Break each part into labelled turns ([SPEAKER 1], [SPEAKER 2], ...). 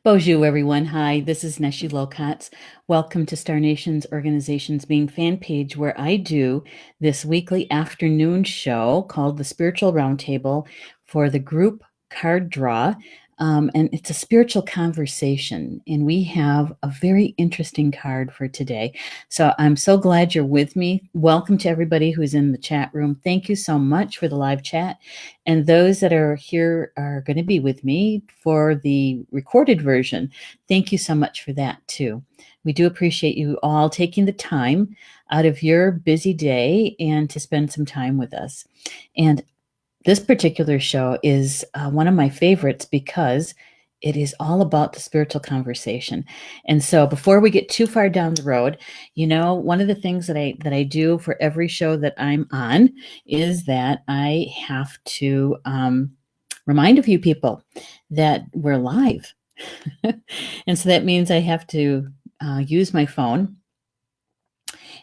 [SPEAKER 1] Bonjour, everyone. Hi, this is Neshi Lokotz. Welcome to Star Nation's Organizations Being fan page, where I do this weekly afternoon show called the Spiritual Roundtable for the group card draw. And it's a spiritual conversation, and we have a very interesting card for today. So I'm so glad you're with me. Welcome to everybody who's in the chat room. Thank you so much for the live chat. And those that are here are going to be with me for the recorded version. Thank you so much for that, too. We do appreciate you all taking the time out of your busy day and to spend some time with us. And this particular show is one of my favorites because it is all about the spiritual conversation. And so before we get too far down the road, one of the things that I do for every show that I'm on is that I have to remind a few people that we're live. And so that means I have to use my phone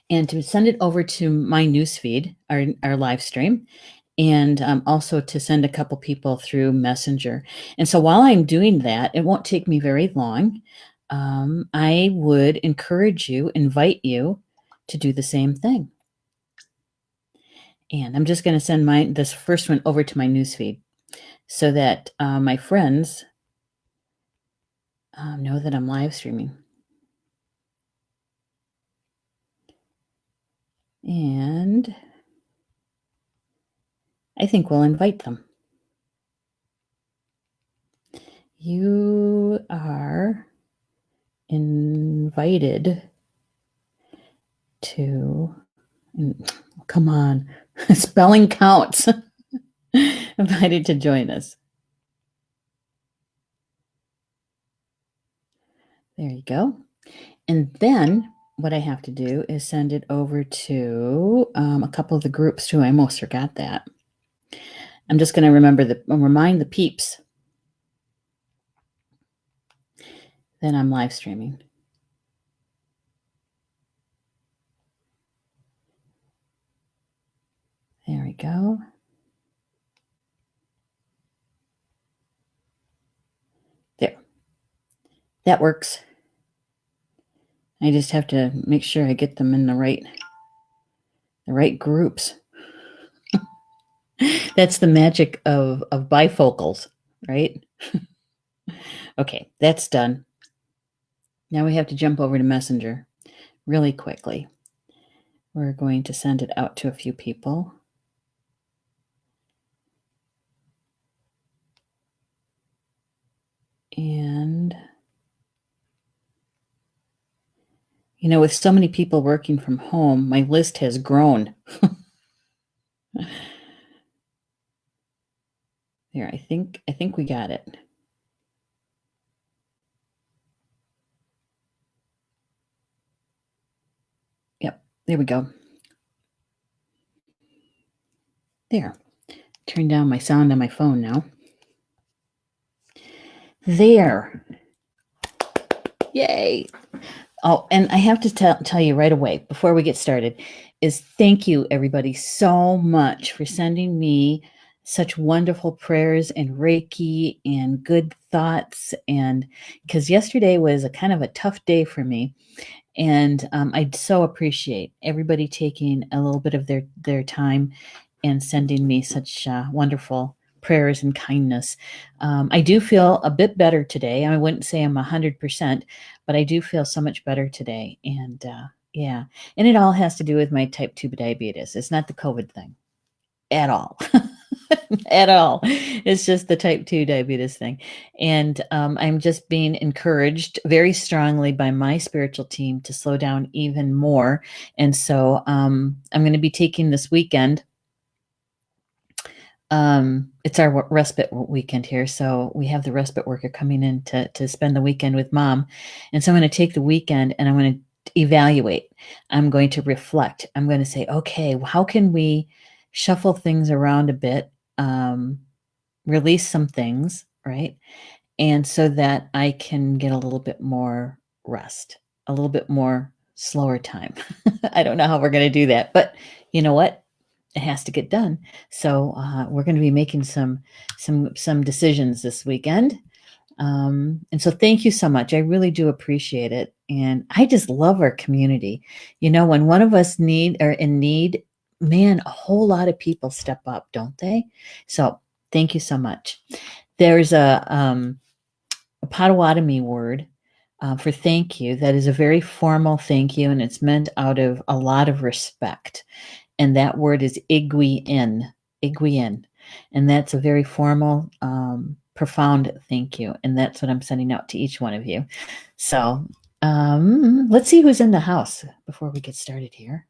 [SPEAKER 1] and to send it over to my newsfeed, our live stream, and also to send a couple people through Messenger. And so while I'm doing that, it won't take me very long. I would invite you to do the same thing. And I'm just going to send this first one over to my newsfeed so that my friends know that I'm live streaming. And I think we'll invite them. You are invited to, come on, spelling counts. Invited to join us. There you go. And then what I have to do is send it over to a couple of the groups too. I almost forgot that. I'm just going to remind the peeps that I'm live streaming. There we go. There. That works. I just have to make sure I get them in the right groups. That's the magic of bifocals, right? Okay, that's done. Now we have to jump over to Messenger really quickly. We're going to send it out to a few people. And, with so many people working from home, my list has grown. There, I think we got it. Yep, there we go. There. Turn down my sound on my phone now. There. Yay. Oh, and I have to tell you right away before we get started is thank you, everybody, so much for sending me such wonderful prayers and Reiki and good thoughts. And because yesterday was a kind of a tough day for me. And I so appreciate everybody taking a little bit of their time and sending me such wonderful prayers and kindness. I do feel a bit better today. I wouldn't say I'm 100%, but I do feel so much better today. And yeah, and it all has to do with my type 2 diabetes. It's not the COVID thing at all. At all. It's just the type 2 diabetes thing. And I'm just being encouraged very strongly by my spiritual team to slow down even more. And so I'm going to be taking this weekend. It's our respite weekend here. So we have the respite worker coming in to spend the weekend with mom. And so I'm going to take the weekend and I'm going to evaluate. I'm going to reflect. I'm going to say, okay, how can we shuffle things around a bit, release some things, right? And so that I can get a little bit more rest, a little bit more slower time. I don't know how we're going to do that, but you know what? It has to get done. So we're going to be making some decisions this weekend. And so thank you so much. I really do appreciate it. And I just love our community. When one of us are in need, man, a whole lot of people step up, don't they? So thank you so much. There's a Potawatomi word for thank you that is a very formal thank you, and it's meant out of a lot of respect. And that word is iguin, iguin. And that's a very formal, profound thank you. And that's what I'm sending out to each one of you. So let's see who's in the house before we get started here.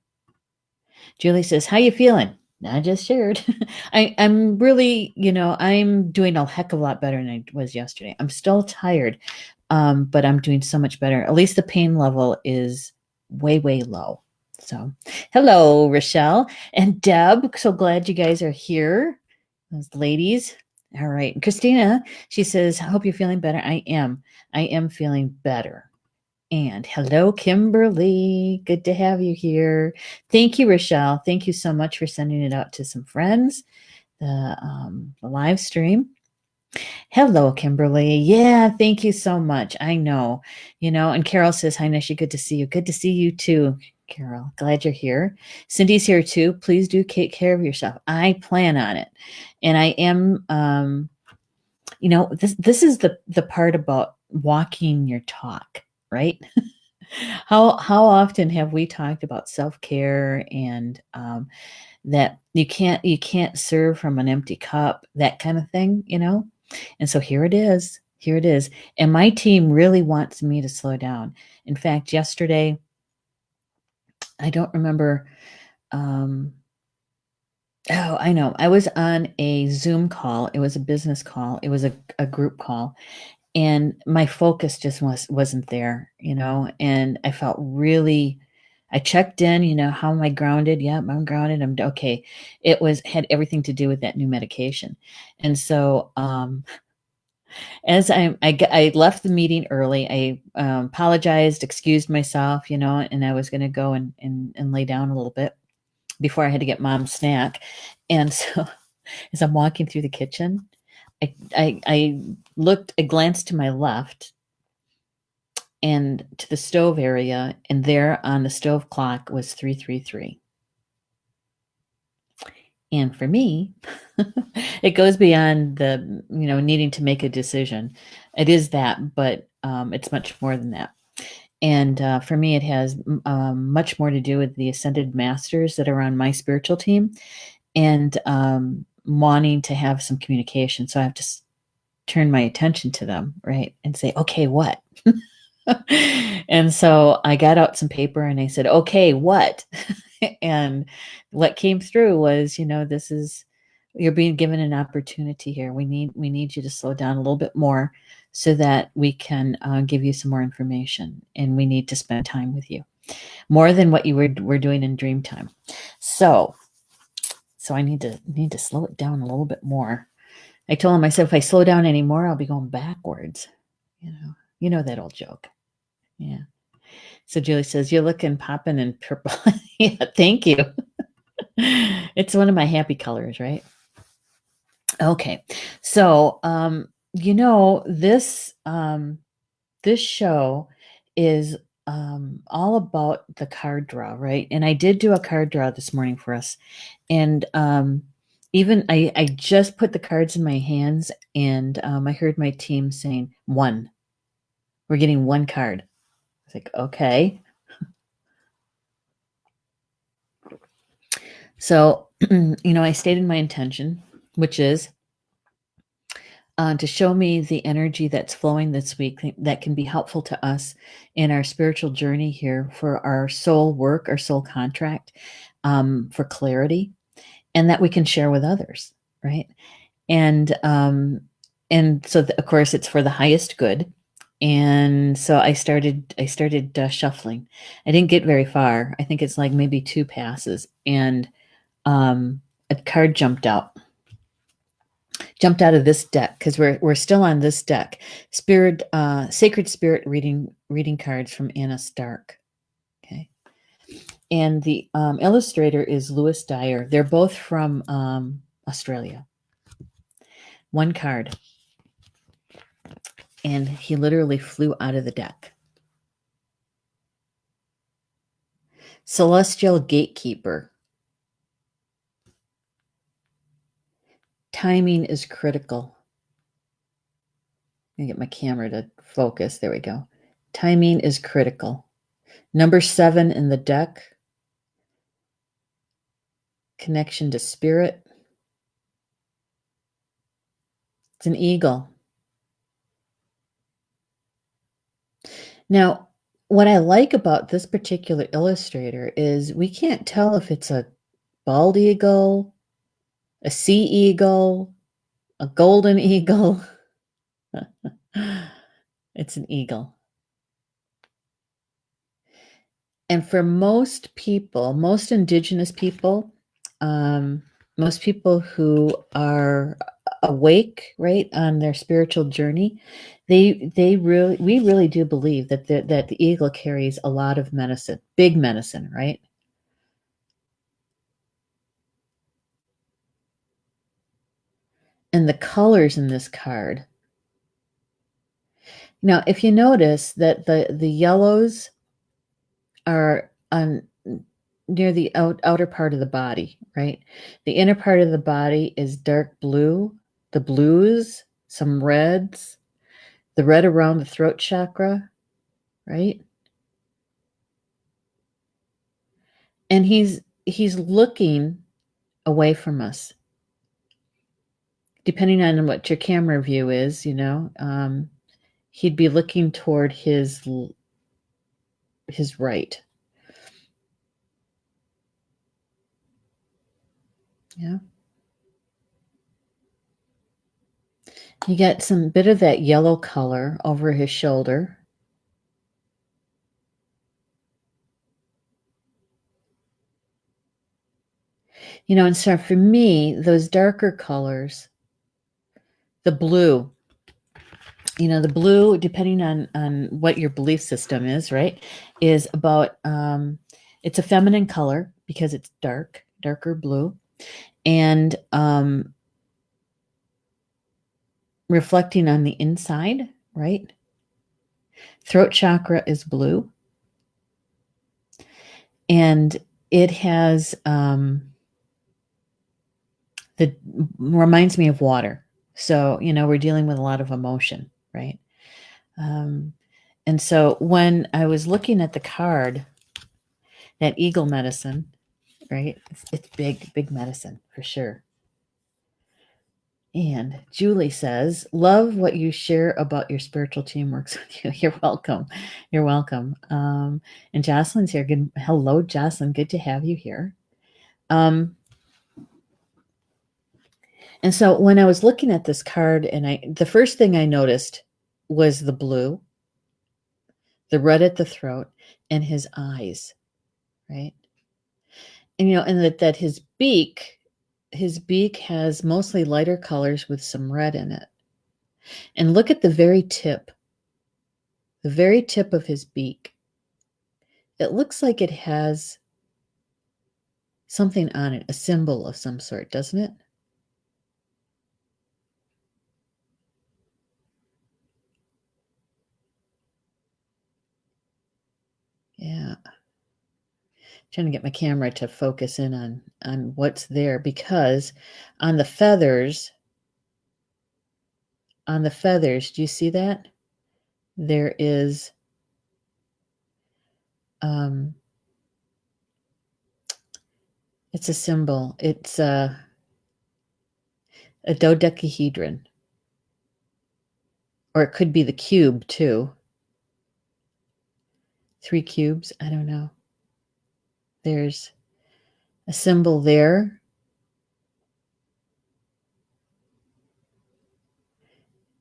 [SPEAKER 1] Julie says, how you feeling? I just shared. I'm really, I'm doing a heck of a lot better than I was yesterday. I'm still tired, but I'm doing so much better. At least the pain level is way, way low. So, hello, Rochelle and Deb. So glad you guys are here. Those ladies. All right. And Christina, she says, I hope you're feeling better. I am. I am feeling better. And hello, Kimberly. Good to have you here. Thank you, Rochelle. Thank you so much for sending it out to some friends, the live stream. Hello, Kimberly. Yeah, thank you so much. I know, and Carol says, hi, Neshi. Good to see you. Good to see you too, Carol. Glad you're here. Cindy's here too. Please do take care of yourself. I plan on it. And I am, this is the part about walking your talk, right? How often have we talked about self-care and that you can't serve from an empty cup, that kind of thing, And so here it is. Here it is. And my team really wants me to slow down. In fact, yesterday, I don't remember. Oh, I know. I was on a Zoom call. It was a business call. It was a group call. And my focus just wasn't there, and I felt really, I checked in, how am I grounded? Yeah, I'm grounded. I'm okay. It had everything to do with that new medication. And so, as I left the meeting early, I apologized, excused myself, and I was going to go and lay down a little bit before I had to get mom's snack. And so as I'm walking through the kitchen, I glanced to my left and to the stove area, and there on the stove clock was 333. And for me, it goes beyond the, needing to make a decision. It is that, but it's much more than that. And for me, it has much more to do with the ascended masters that are on my spiritual team and wanting to have some communication. So I have to turn my attention to them, right? And say, okay, what? And so I got out some paper and I said, okay, what? And what came through was, you're being given an opportunity here. We need you to slow down a little bit more so that we can give you some more information, and we need to spend time with you more than what you were doing in dream time. So I need to slow it down a little bit more. I told him, I said, if I slow down anymore, I'll be going backwards. You know that old joke. Yeah. So Julie says, you're looking popping and purple. Yeah, thank you. It's one of my happy colors, right? Okay. So, this show is all about the card draw, right? And I did do a card draw this morning for us. And even I just put the cards in my hands, and I heard my team saying, one. We're getting one card. I was like, okay. So, I stated my intention, which is to show me the energy that's flowing this week that can be helpful to us in our spiritual journey here for our soul work, our soul contract, for clarity, and that we can share with others, right? And so of course it's for the highest good. And so I started shuffling. I didn't get very far. I think it's like maybe 2 passes, and a card jumped out of this deck, because we're still on this deck. Sacred Spirit reading cards from Anna Stark. Okay. And the illustrator is Lewis Dyer. They're both from Australia. One card. and he literally flew out of the deck. Celestial gatekeeper. Timing is critical. I'm going to get my camera to focus. There we go. Timing is critical. Number 7 in the deck. Connection to spirit. It's an eagle. Now, what I like about this particular illustrator is we can't tell if it's a bald eagle, a sea eagle, a golden eagle. It's an eagle. And for most people, most indigenous people, most people who are awake, right, on their spiritual journey, we really do believe that the eagle carries a lot of medicine, big medicine, right? And the colors in this card. Now, if you notice that the yellows are on near the outer part of the body, right? The inner part of the body is dark blue, the blues, some reds, the red around the throat chakra, right? And he's looking away from us. Depending on what your camera view is, he'd be looking toward his right. Yeah. You get some bit of that yellow color over his shoulder. And so for me, those darker colors, the blue, the blue, depending on what your belief system is, right, is about, it's a feminine color because it's darker blue, and reflecting on the inside, right? Throat chakra is blue, and it has that reminds me of water. So, we're dealing with a lot of emotion, right? And so when I was looking at the card, that eagle medicine, right? It's big medicine for sure. And Julie says, love what you share about your spiritual team works with you. You're welcome. You're welcome. And Jocelyn's here. Hello, Jocelyn. Good to have you here. And so when I was looking at this card, and the first thing I noticed was the blue, the red at the throat, and his eyes, right? And and that his beak has mostly lighter colors with some red in it. And look at the very tip of his beak. It looks like it has something on it, a symbol of some sort, doesn't it? Yeah. Trying to get my camera to focus in on what's there, because on the feathers, do you see that? There is it's a symbol. It's a dodecahedron. Or it could be the cube too. 3 cubes, I don't know. There's a symbol there.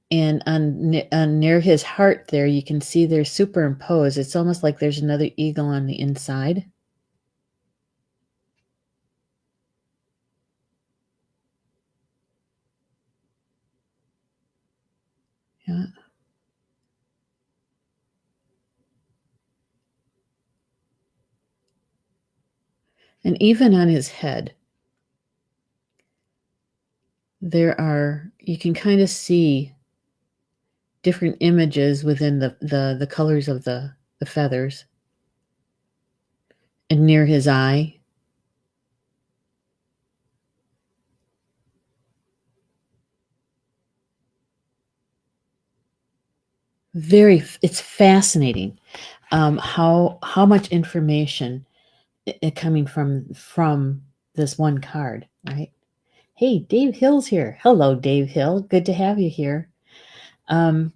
[SPEAKER 1] And on near his heart there, you can see they're superimposed. It's almost like there's another eagle on the inside. Yeah. And even on his head, you can kind of see different images within the colors of the feathers and near his eye. It's fascinating how much information coming from this one card, right? Hey, Dave Hill's here. Hello, Dave Hill. Good to have you here. Um,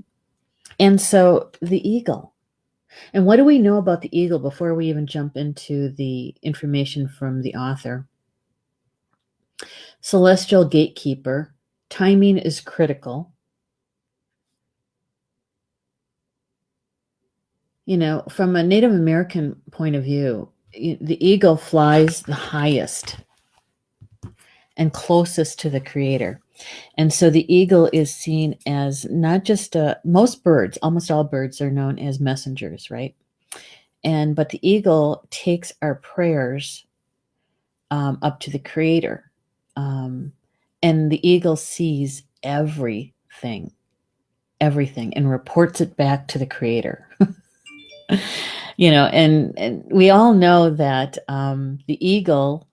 [SPEAKER 1] and so the eagle. And what do we know about the eagle before we even jump into the information from the author? Celestial gatekeeper. Timing is critical. You know, from a Native American point of view, the eagle flies the highest and closest to the creator. And so the eagle is seen as not just most birds, almost all birds are known as messengers, right? But the eagle takes our prayers up to the creator. And the eagle sees everything, and reports it back to the creator. And we all know that the eagle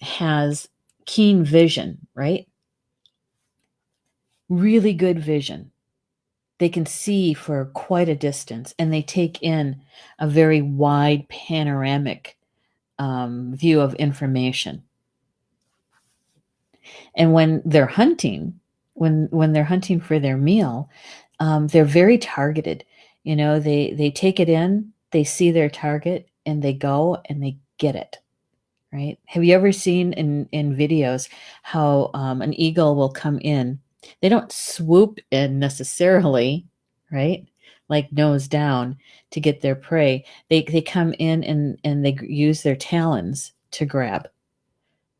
[SPEAKER 1] has keen vision, right? Really good vision. They can see for quite a distance, and they take in a very wide panoramic view of information. And when they're hunting, when they're hunting for their meal, they're very targeted. They take it in, they see their target, and they go and they get it. Right? Have you ever seen in videos how an eagle will come in? They don't swoop in necessarily, right? Like nose down to get their prey. They come in and they use their talons to grab.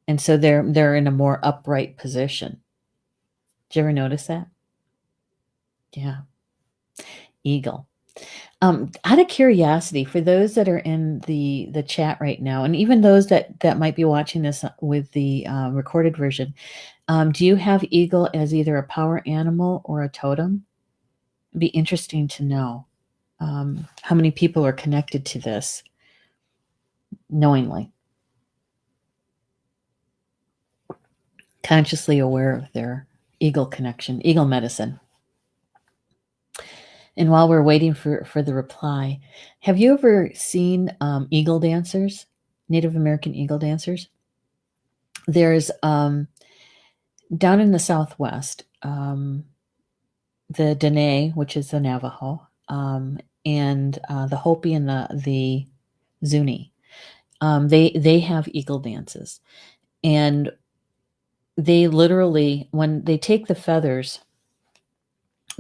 [SPEAKER 1] And so they're in a more upright position. Did you ever notice that? Yeah. Eagle. Out of curiosity, for those that are in the chat right now, and even those that might be watching this with the recorded version, do you have eagle as either a power animal or a totem? It'd be interesting to know how many people are connected to this knowingly, consciously aware of their eagle connection, eagle medicine. And while we're waiting for the reply, have you ever seen eagle dancers, Native American eagle dancers? There's down in the Southwest, the Dene, which is the Navajo, and the Hopi and the Zuni. They have eagle dances, and they literally, when they take the feathers,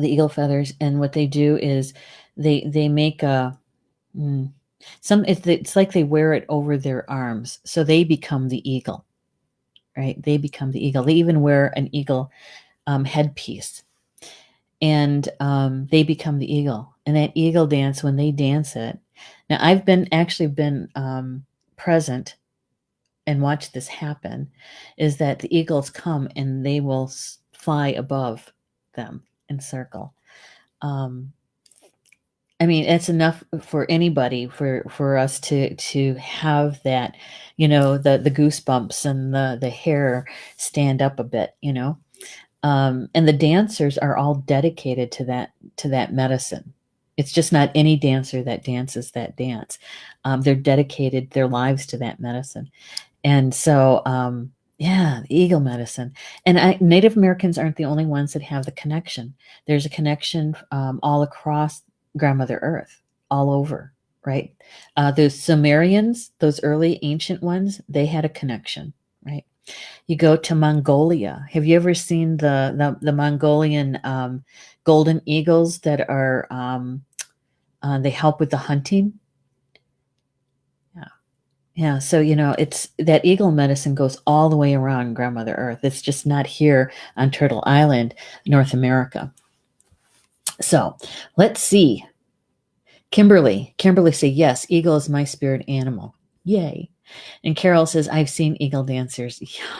[SPEAKER 1] the eagle feathers, and what they do is they make it's like they wear it over their arms, so they become the eagle, right? They become the eagle. They even wear an eagle headpiece, and they become the eagle. And that eagle dance, when they dance it, now I've actually been present and watched this happen, is that the eagles come and they will fly above them and circle. I mean, it's enough for anybody for us to have that, the goosebumps and the hair stand up a bit, and the dancers are all dedicated to that medicine. It's just not any dancer that dances that dance. They're dedicated their lives to that medicine. And so, yeah, eagle medicine. And Native Americans aren't the only ones that have the connection. There's a connection all across Grandmother Earth, all over, right? Those Sumerians, those early ancient ones, they had a connection, right? You go to Mongolia. Have you ever seen the Mongolian golden eagles that are they help with the hunting? Yeah, so it's that eagle medicine goes all the way around Grandmother Earth. It's just not here on Turtle Island, North America. So let's see. Kimberly say, yes, eagle is my spirit animal. Yay. And Carol says, I've seen eagle dancers. Yeah,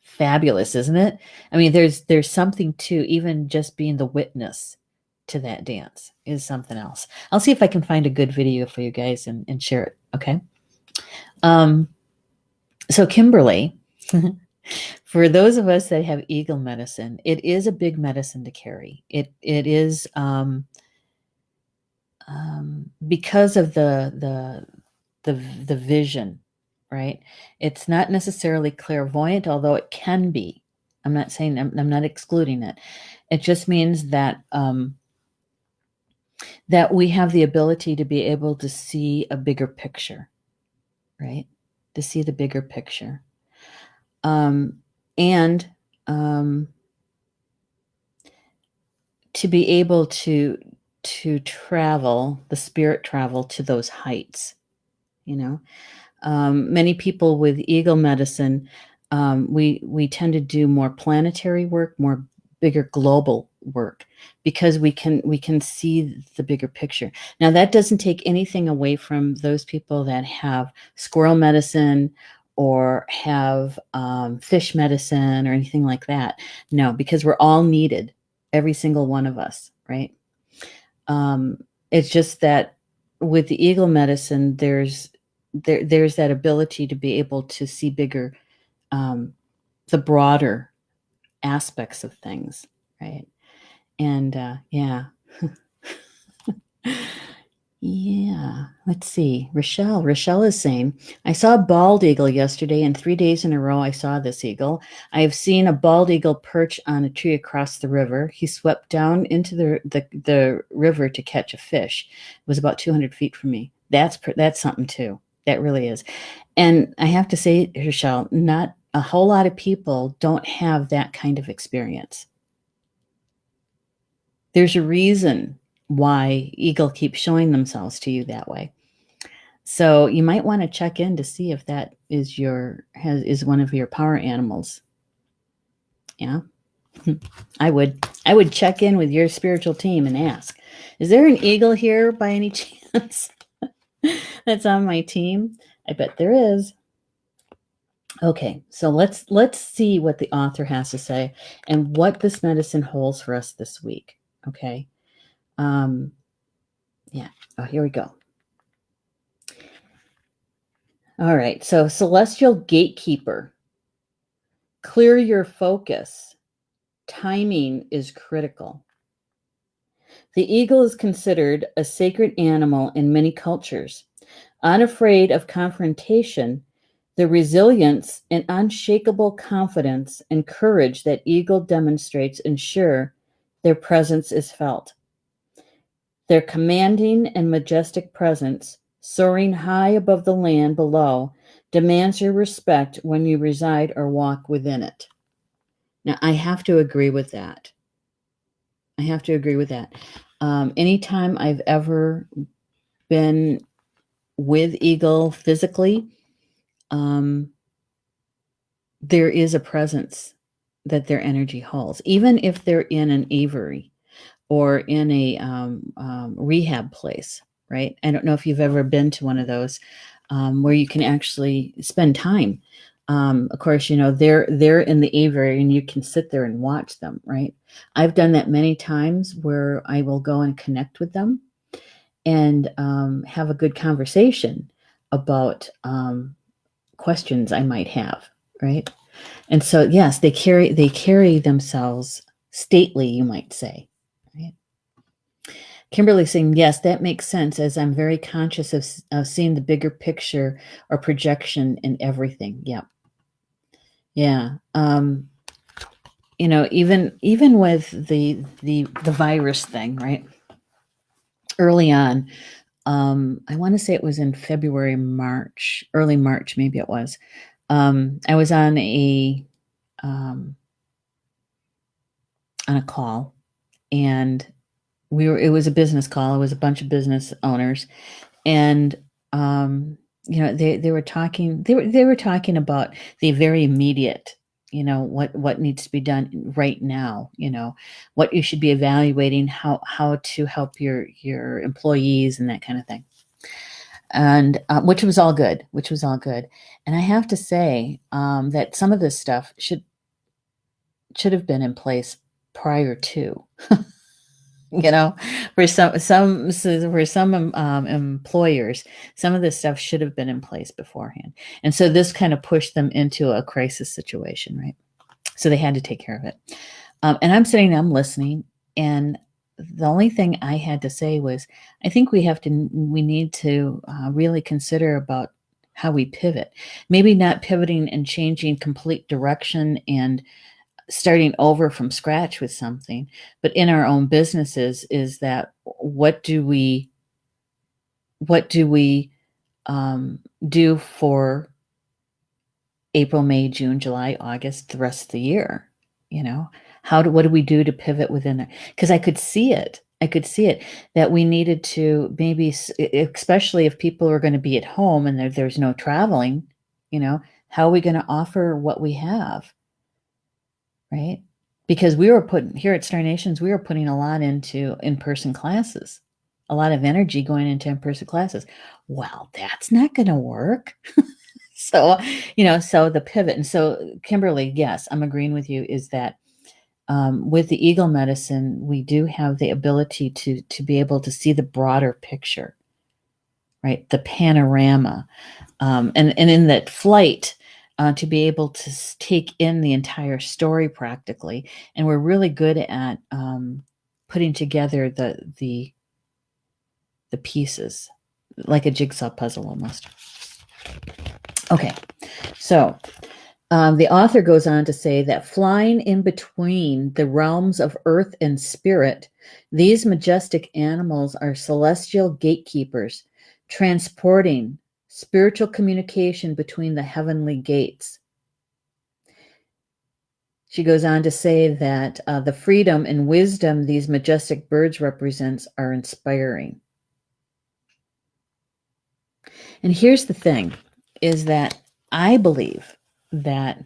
[SPEAKER 1] fabulous, isn't it? I mean, there's something to even just being the witness to that dance is something else. I'll see if I can find a good video for you guys and share it. Okay. So Kimberly, for those of us that have eagle medicine, it is a big medicine to carry. It is because of the vision, right? It's not necessarily clairvoyant, although it can be. I'm not saying I'm not excluding it. It just means that that we have the ability to be able to see a bigger picture, right? To see the bigger picture, and to be able to travel, the spirit travel to those heights, you know. Many people with eagle medicine, we tend to do more planetary work, more bigger global work, because we can see the bigger picture. Now, that doesn't take anything away from those people that have squirrel medicine or have fish medicine or anything like that. No, because we're all needed, every single one of us, right? It's just that with the eagle medicine, there's that ability to be able to see bigger, the broader aspects of things, right? And yeah. Yeah, let's see. Rochelle is saying, I saw a bald eagle yesterday, and 3 days in a row I saw this eagle. I have seen a bald eagle perch on a tree across the river. He swept down into the river to catch a fish. It was about 200 feet from me. That's something too. That really is. And I have to say, Rochelle, not a whole lot of people don't have that kind of experience. There's a reason why eagle keeps showing themselves to you that way. So you might want to check in to see if that is one of your power animals. Yeah. I would check in with your spiritual team and ask, is there an eagle here by any chance that's on my team? I bet there is. Okay, so let's see what the author has to say and what this medicine holds for us this week. Okay. Yeah. Oh, here we go. All right. So, celestial gatekeeper, clear your focus. Timing is critical. The eagle is considered a sacred animal in many cultures. Unafraid of confrontation, the resilience and unshakable confidence and courage that eagle demonstrates ensure their presence is felt. Their commanding and majestic presence, soaring high above the land below, demands your respect when you reside or walk within it. Now, I have to agree with that. Anytime I've ever been with eagle physically, there is a presence that their energy holds, even if they're in an aviary or in a rehab place, right? I don't know if you've ever been to one of those where you can actually spend time. Of course, they're in the aviary and you can sit there and watch them, right? I've done that many times where I will go and connect with them and have a good conversation about questions I might have, right? And so, yes, they carry themselves stately, you might say, right? Kimberly saying, yes, that makes sense, as I'm very conscious of seeing the bigger picture or projection in everything. Yeah. Yeah. Even with the virus thing, right? Early on, I want to say it was in February, March, early March, maybe it was. I was on a call, and it was a business call. It was a bunch of business owners, and they were talking. They were talking about the very immediate. What needs to be done right now. What you should be evaluating, how to help your employees and that kind of thing. And which was all good. And I have to say that some of this stuff should have been in place prior to. You know, for some employers, some of this stuff should have been in place beforehand, and so this kind of pushed them into a crisis situation, right? So they had to take care of it. And I'm sitting, I'm listening, and the only thing I had to say was, I think we need to really consider about how we pivot. Maybe not pivoting and changing complete direction and starting over from scratch with something, but in our own businesses, is that what do we do for April, May, June, July, August, the rest of the year? You know, what do we do to pivot within there? Because I could see it. I could see it that we needed to maybe, especially if people are going to be at home and there's no traveling, how are we going to offer what we have, right? Because we were putting here at Star Nations, we were putting a lot into in-person classes, a lot of energy going into in-person classes. Well, that's not going to work. So, so the pivot. And so, Kimberly, yes, I'm agreeing with you, is that with the eagle medicine, we do have the ability to be able to see the broader picture, right? The panorama. And in that flight, to be able to take in the entire story practically. And we're really good at putting together the pieces, like a jigsaw puzzle almost. Okay, so the author goes on to say that flying in between the realms of earth and spirit, these majestic animals are celestial gatekeepers, transporting spiritual communication between the heavenly gates. She goes on to say that the freedom and wisdom these majestic birds represents are inspiring. And here's the thing, is that I believe that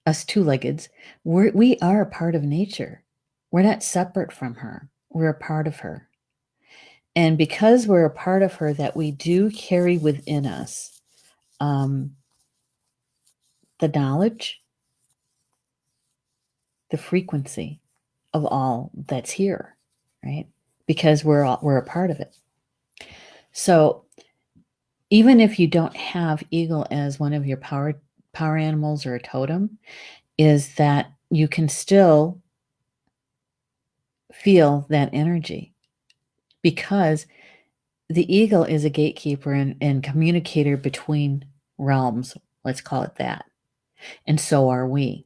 [SPEAKER 1] us two-leggeds, we are a part of nature. We're not separate from her. We're a part of her. And because we're a part of her, that we do carry within us the knowledge, the frequency of all that's here, right? Because we're a part of it. So even if you don't have eagle as one of your power animals or a totem, is that you can still feel that energy, because the eagle is a gatekeeper and communicator between realms. Let's call it that. And so are we.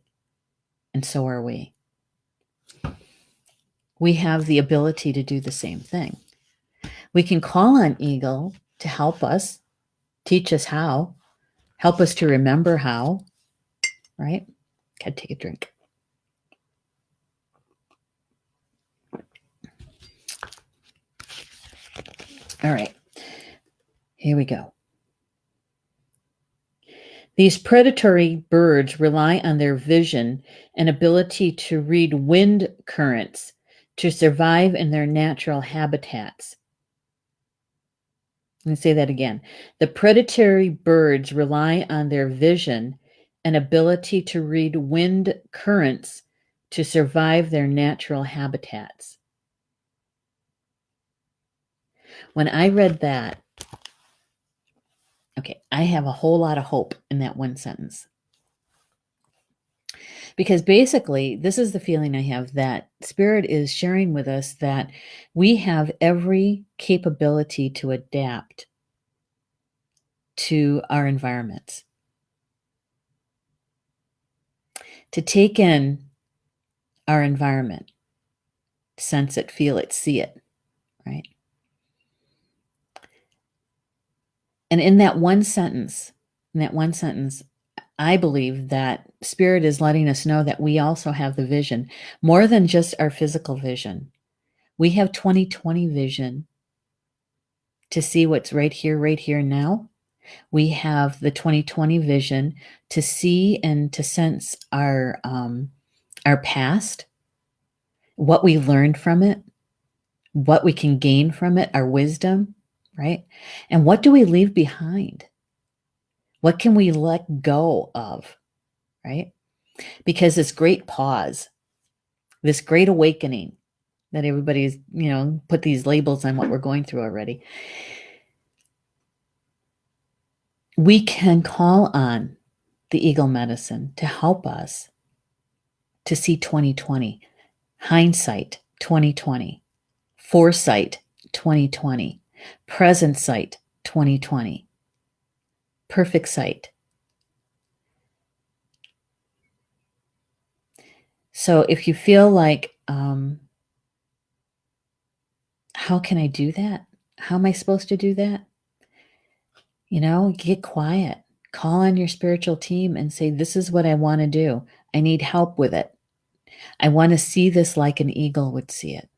[SPEAKER 1] And so are we. We have the ability to do the same thing. We can call on eagle to help us, teach us how, help us to remember how, right? Gotta take a drink. All right. Here we go. These predatory birds rely on their vision and ability to read wind currents to survive in their natural habitats. Let me say that again. The predatory birds rely on their vision and ability to read wind currents to survive their natural habitats. When I read that, okay, I have a whole lot of hope in that one sentence. Because basically, this is the feeling I have, that Spirit is sharing with us that we have every capability to adapt to our environments, to take in our environment, sense it, feel it, see it, right? And in that one sentence, I believe that Spirit is letting us know that we also have the vision, more than just our physical vision. We have 20/20 vision to see what's right here now. We have the 20/20 vision to see and to sense our past, what we learned from it, what we can gain from it, our wisdom, right? And what do we leave behind? What can we let go of, right? Because this great pause, this great awakening, that everybody's, put these labels on what we're going through already. We can call on the eagle medicine to help us to see 2020, hindsight 2020, foresight 2020, present sight 2020, perfect sight. So if you feel like, how can I do that? How am I supposed to do that? Get quiet. Call on your spiritual team and say, this is what I want to do. I need help with it. I want to see this like an eagle would see it.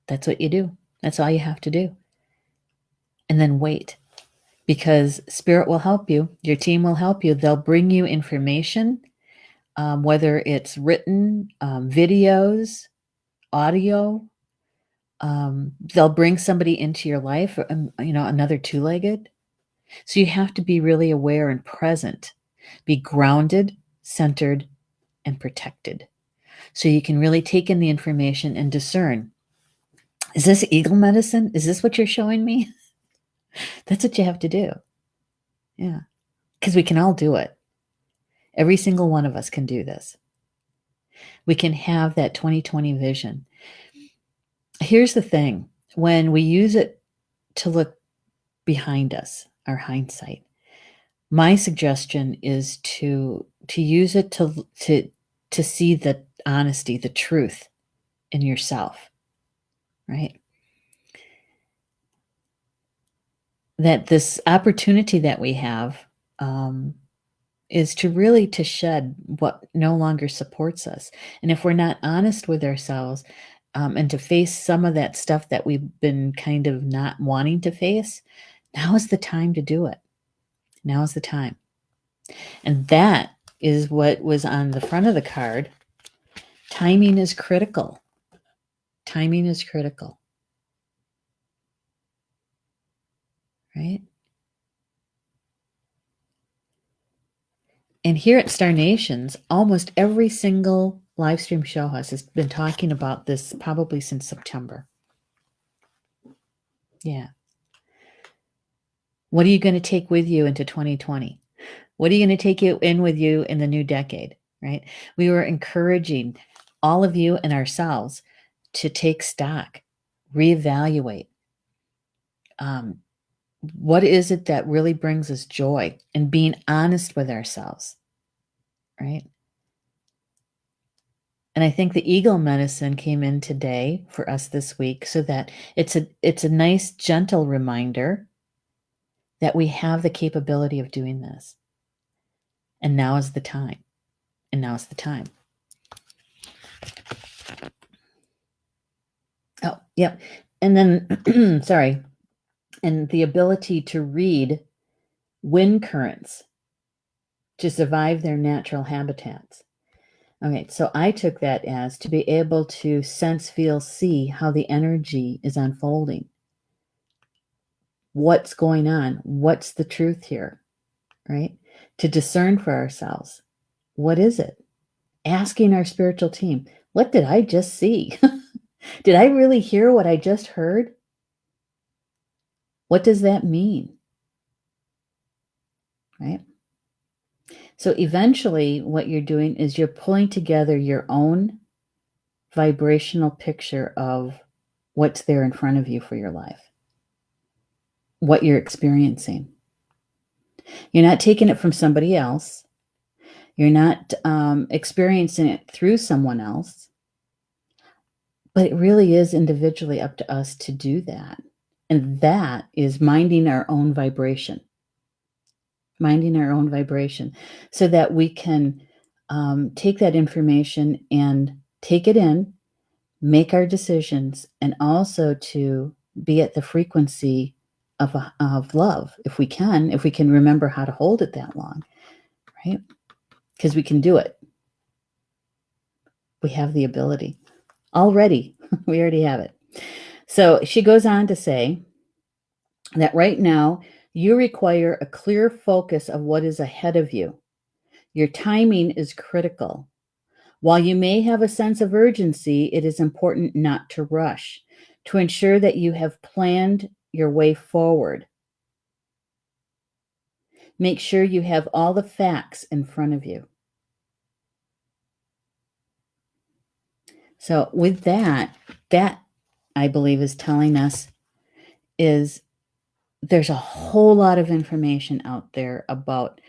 [SPEAKER 1] That's what you do. That's all you have to do. And then wait, because spirit will help you. Your team will help you. They'll bring you information, whether it's written, videos, audio. They'll bring somebody into your life, another two-legged. So you have to be really aware and present. Be grounded, centered, and protected. So you can really take in the information and discern. Is this eagle medicine? Is this what you're showing me? That's what you have to do. Yeah. Because we can all do it. Every single one of us can do this. We can have that 2020 vision. Here's the thing. When we use it to look behind us, our hindsight, my suggestion is to use it to see the honesty, the truth in yourself, right? That this opportunity that we have is to shed what no longer supports us. And if we're not honest with ourselves, and to face some of that stuff that we've been kind of not wanting to face, now is the time to do it. Now is the time. And that is what was on the front of the card. Timing is critical. Timing is critical. Right? And here at Star Nations, almost every single live stream show host has been talking about this probably since September. Yeah. What are you going to take with you into 2020? What are you going to take in with you in the new decade, right? We were encouraging all of you and ourselves to take stock, reevaluate. What is it that really brings us joy? And being honest with ourselves, right? And I think the eagle medicine came in today for us this week so that it's a nice, gentle reminder that we have the capability of doing this. And now is the time. And now is the time. Oh, yep. And then, sorry, and the ability to read wind currents to survive their natural habitats. Okay, so I took that as to be able to sense, feel, see how the energy is unfolding. What's going on? What's the truth here, right? To discern for ourselves. What is it? Asking our spiritual team, what did I just see? Did I really hear what I just heard? What does that mean? Right? So eventually what you're doing is you're pulling together your own vibrational picture of what's there in front of you for your life, what you're experiencing. You're not taking it from somebody else. You're not experiencing it through someone else. But it really is individually up to us to do that. And that is minding our own vibration. Minding our own vibration so that we can take that information and take it in, make our decisions, and also to be at the frequency of love, if we can remember how to hold it that long, right? Because we can do it. We have the ability already. We already have it. So she goes on to say that right now you require a clear focus of what is ahead of you. Your timing is critical. While you may have a sense of urgency, it is important not to rush, to ensure that you have planned your way forward. Make sure you have all the facts in front of you. So with that I believe is telling us is there's a whole lot of information out there about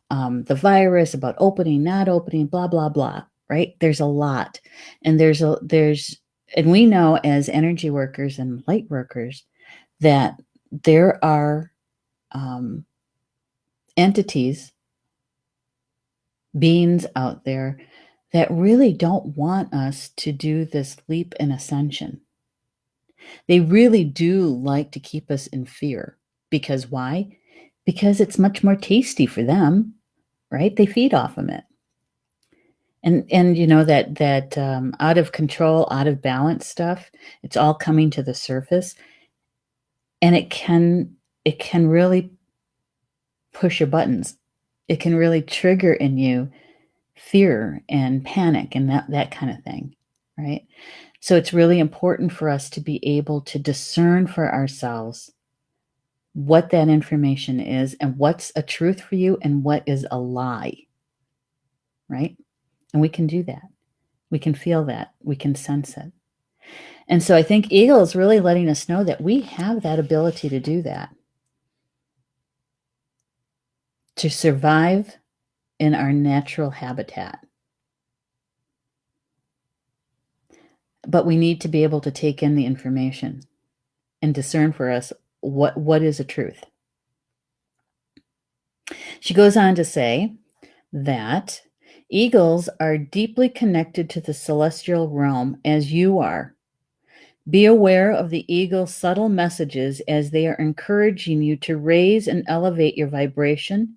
[SPEAKER 1] the virus, about opening, not opening, blah, blah, blah, right? There's a lot. And and we know as energy workers and light workers that there are entities, beings out there that really don't want us to do this leap in ascension. They really do like to keep us in fear. Because why? Because it's much more tasty for them, right? They feed off of it. And you know that out of control, out of balance stuff, it's all coming to the surface, and it can really push your buttons. It can really trigger in you fear and panic and that kind of thing, right? So it's really important for us to be able to discern for ourselves what that information is and what's a truth for you and what is a lie, right? And we can do that. We can feel that. We can sense it. And so I think Eagle is really letting us know that we have that ability to do that, to survive in our natural habitat. But we need to be able to take in the information and discern for us what is a truth. She goes on to say that eagles are deeply connected to the celestial realm as you are. Be aware of the eagle's subtle messages as they are encouraging you to raise and elevate your vibration,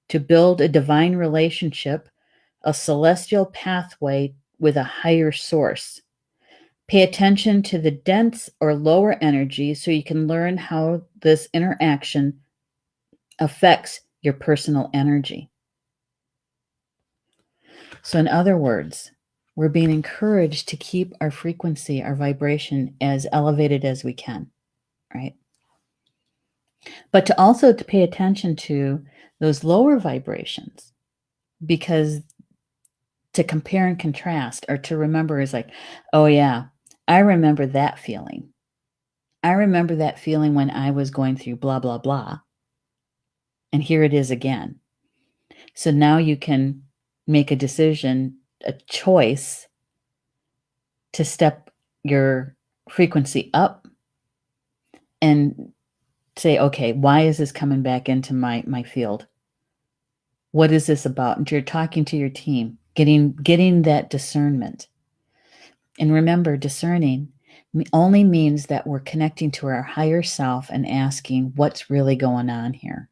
[SPEAKER 1] to build a divine relationship, a celestial pathway with a higher source. Pay attention to the dense or lower energy so you can learn how this interaction affects your personal energy. So, in other words, we're being encouraged to keep our frequency, our vibration as elevated as we can, right? But to also to pay attention to those lower vibrations, because to compare and contrast or to remember is like, oh yeah, I remember that feeling. I remember that feeling when I was going through blah, blah, blah. And here it is again. So now you can make a decision, a choice to step your frequency up and say, okay, why is this coming back into my field? What is this about? And you're talking to your team, getting that discernment. And remember, discerning only means that we're connecting to our higher self and asking what's really going on here.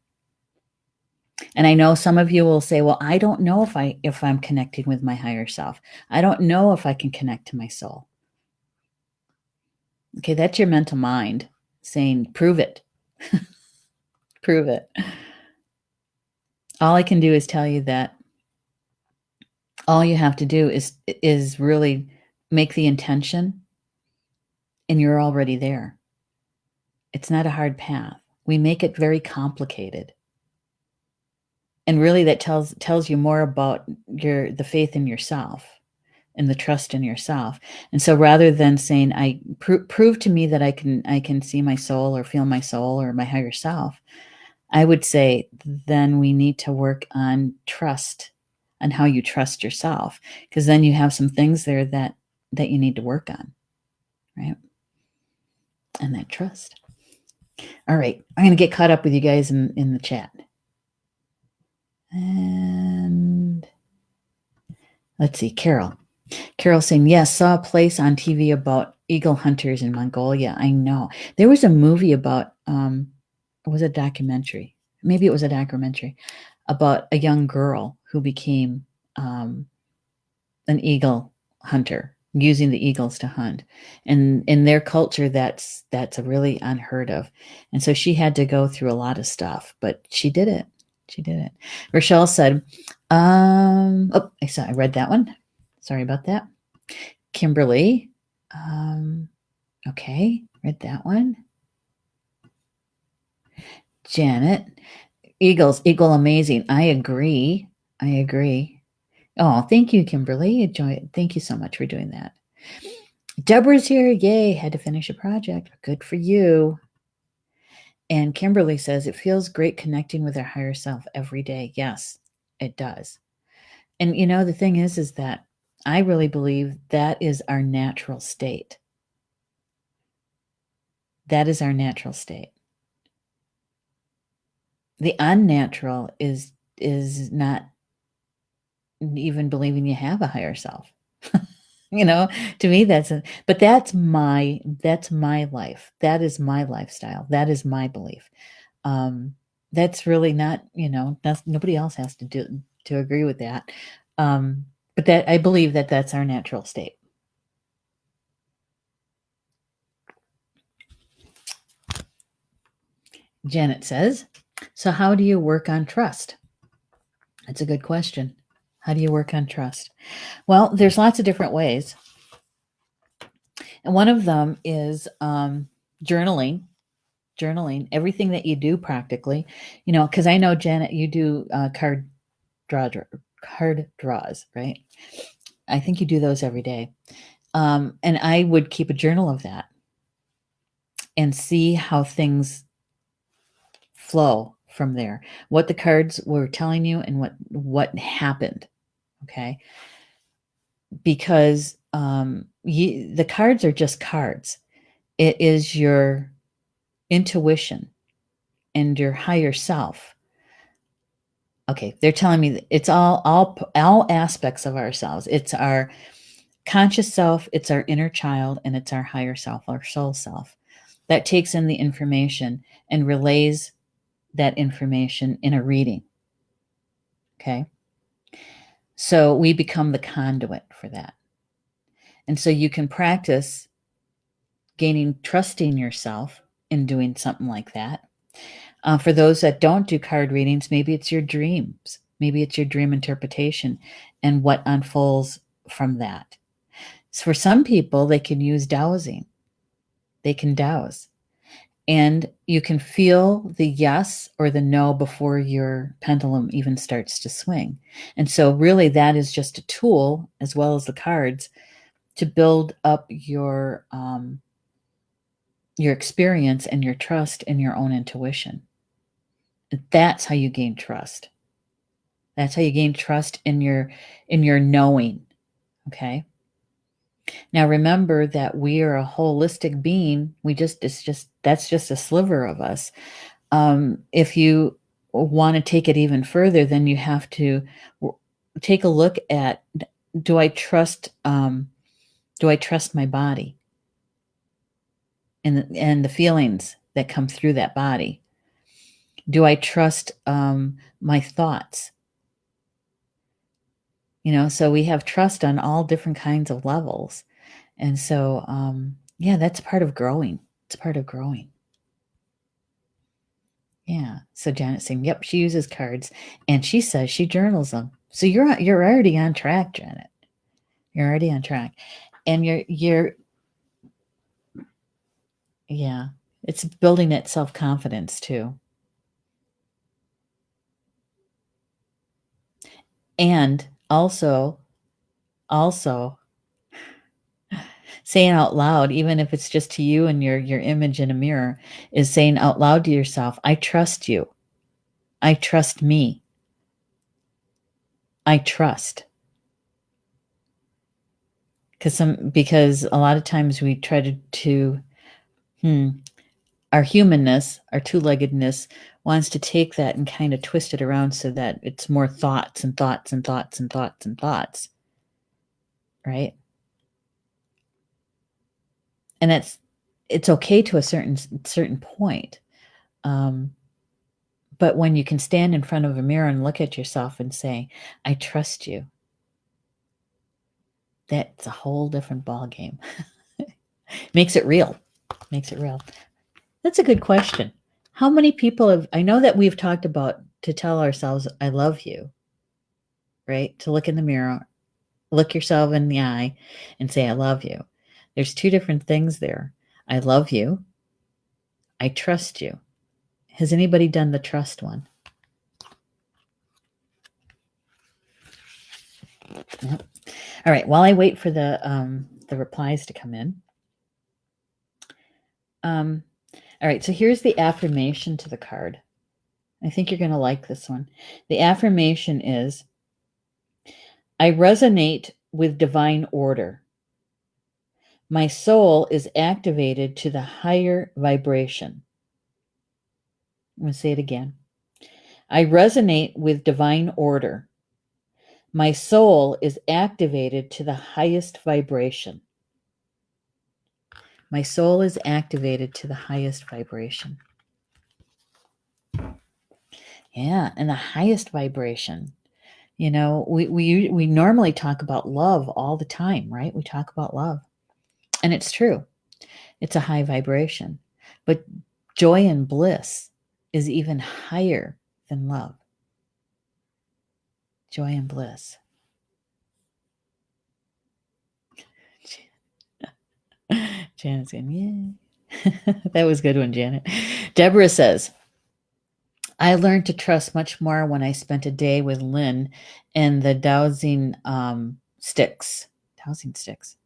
[SPEAKER 1] And I know some of you will say, well, I don't know if I'm connecting with my higher self. I don't know if I can connect to my soul. Okay, that's your mental mind saying, prove it. Prove it. All I can do is tell you that all you have to do is really make the intention and you're already there. It's not a hard path. We make it very complicated. And really that tells you more about the faith in yourself and the trust in yourself. And so rather than saying, prove to me that I can see my soul or feel my soul or my higher self, I would say then we need to work on trust and how you trust yourself, because then you have some things there that you need to work on, right? And that trust. All right, I'm going to get caught up with you guys in the chat. And let's see, Carol saying, yes, saw a place on TV about eagle hunters in Mongolia. I know. There was a movie about, it was a documentary. Maybe it was a documentary about a young girl who became an eagle hunter, using the eagles to hunt. And in their culture, that's a really unheard of. And so she had to go through a lot of stuff, but she did it. She did it. Rochelle said, I read that one. Sorry about that. Kimberly. Okay, read that one. Janet. Eagles equal amazing. I agree. Oh, thank you, Kimberly. Enjoy it. Thank you so much for doing that. Deborah's here. Yay, had to finish a project. Good for you. And Kimberly says, it feels great connecting with our higher self every day. Yes, it does. And the thing is that I really believe that is our natural state. That is our natural state. The unnatural is not even believing you have a higher self. To me but that's my life. That is my lifestyle. That is my belief. That's really not, nobody else has to agree with that. But that I believe that that's our natural state. Janet says, so how do you work on trust? That's a good question. How do you work on trust? Well, there's lots of different ways. And one of them is journaling. Everything that you do practically, because I know, Janet, you do card draws, right? I think you do those every day. And I would keep a journal of that and see how things flow from there, what the cards were telling you and what happened. Okay. Because the cards are just cards. It is your intuition and your higher self. Okay, they're telling me that it's all aspects of ourselves. It's our conscious self, it's our inner child, and it's our higher self, our soul self, that takes in the information and relays that information in a reading. Okay, so we become the conduit for that. And so you can practice gaining trust in yourself in doing something like that. For those that don't do card readings, maybe it's your dreams. Maybe it's your dream interpretation and what unfolds from that. So for some people, they can use dowsing. They can dowse. And you can feel the yes or the no before your pendulum even starts to swing. And so really that is just a tool, as well as the cards, to build up your experience and your trust in your own intuition. That's how you gain trust. That's how you gain trust in your knowing. Okay. Now remember that we are a holistic being. That's just a sliver of us. If you want to take it even further, then you have to take a look at, do I trust my body and the feelings that come through that body? Do I trust my thoughts? So we have trust on all different kinds of levels. And so, that's part of growing. It's part of growing. Yeah. So Janet's saying, yep, she uses cards and she says she journals them. So you're already on track, Janet. You're already on track. And yeah, it's building that self-confidence too. And also saying out loud, even if it's just to you and your image in a mirror, is saying out loud to yourself, I trust you. I trust me. I trust. Because a lot of times we try to our humanness, our two-leggedness wants to take that and kind of twist it around so that it's more thoughts and thoughts and thoughts and thoughts and thoughts. Right? And it's okay to a certain point. But when you can stand in front of a mirror and look at yourself and say, I trust you, that's a whole different ballgame. Makes it real. That's a good question. How many people I know that we've talked about to tell ourselves, I love you, right? To look in the mirror Look yourself in the eye and say, I love you. There's two different things there. I love you. I trust you. Has anybody done the trust one? Yep. All right. While I wait for the replies to come in. All right. So here's the affirmation to the card. I think you're going to like this one. The affirmation is, I resonate with divine order. My soul is activated to the higher vibration. I'm going to say it again. I resonate with divine order. My soul is activated to the highest vibration. My soul is activated to the highest vibration. Yeah, and the highest vibration. You know, we normally talk about love all the time, right? We talk about love. And it's true. It's a high vibration. But joy and bliss is even higher than love. Joy and bliss. Janet's going, yeah. That was a good one, Janet. Deborah says, I learned to trust much more when I spent a day with Lynn and the dowsing sticks. Dowsing sticks.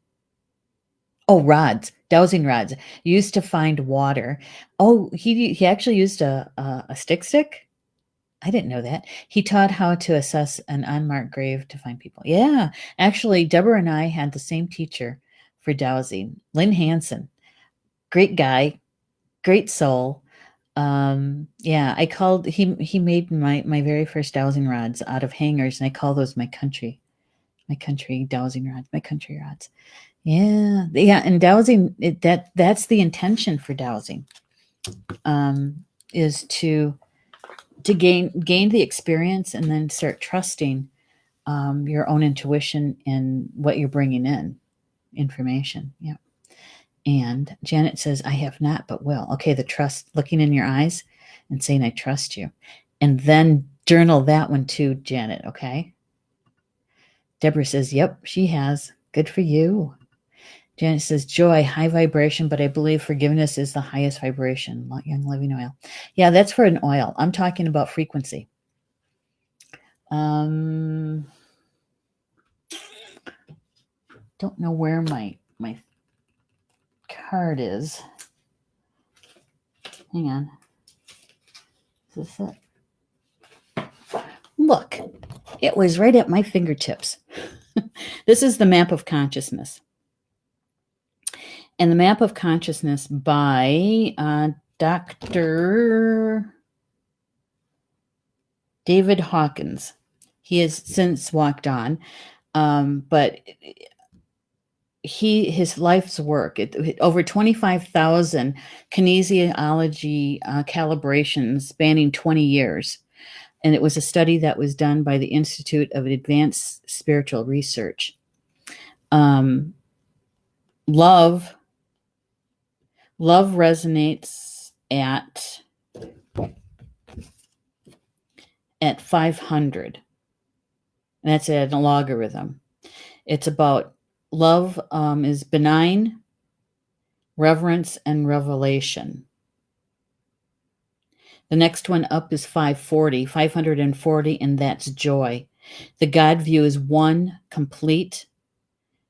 [SPEAKER 1] Oh, rods. Dowsing rods. Used to find water. Oh, he actually used a stick? I didn't know that. He taught how to assess an unmarked grave to find people. Yeah. Actually, Deborah and I had the same teacher for dowsing, Lynn Hansen. Great guy, great soul. Yeah, he made my very first dowsing rods out of hangers, and I call those my country dowsing rods, my country rods. Yeah, and dowsing, that's the intention for dowsing, is to gain the experience and then start trusting your own intuition and what you're bringing in, information. Yeah. And Janet says, I have not, but will. Okay, the trust, looking in your eyes and saying, I trust you. And then journal that one too, Janet, okay? Deborah says, yep, she has. Good for you. Janet says, joy, high vibration, but I believe forgiveness is the highest vibration. Young Living Oil. Yeah, that's for an oil. I'm talking about frequency. Don't know where my card is. Hang on. Is this it? Look, it was right at my fingertips. This is the map of consciousness. And the map of consciousness by Dr. David Hawkins. He has since walked on, but his life's work, over 25,000 kinesiology calibrations spanning 20 years. And it was a study that was done by the Institute of Advanced Spiritual Research. Love resonates at 500. And that's an logarithm. It's about love is benign, reverence, and revelation. The next one up is 540, and that's joy. The God view is one, complete